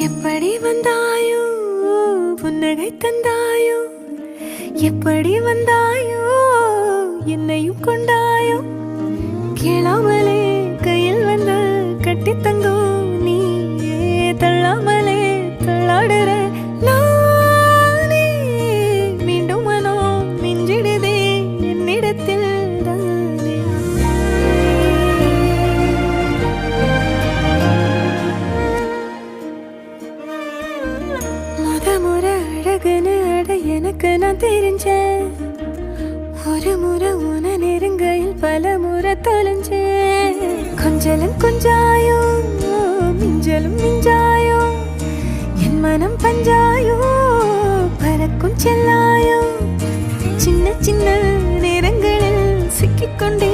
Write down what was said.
எப்படி வந்தாயோ புன்னகை தந்தாயோ எப்படி வந்தாயோ என்னையும் கொண்டாயோ கேளாமலே கையில் வந்து கட்டி தங்கோ நீ தள்ளாமலே தள்ளாடுற நானே மீண்டும் மனோ மிஞ்சிடுதே என்னிடத்தில் முறை அழகுன்னு அட எனக்கு நான் தெரிஞ்சேன் ஒரு முறை உன நெருங்கையில் பல முறை தொலைஞ்சேன் கொஞ்சலும் கொஞ்சாயோ மிஞ்சலும் மிஞ்சாயோ என் மனம் பஞ்சாயோ பறக்கும் செல்லாயோ சின்ன சின்ன நேரங்களில் சிக்கிக்கொண்டே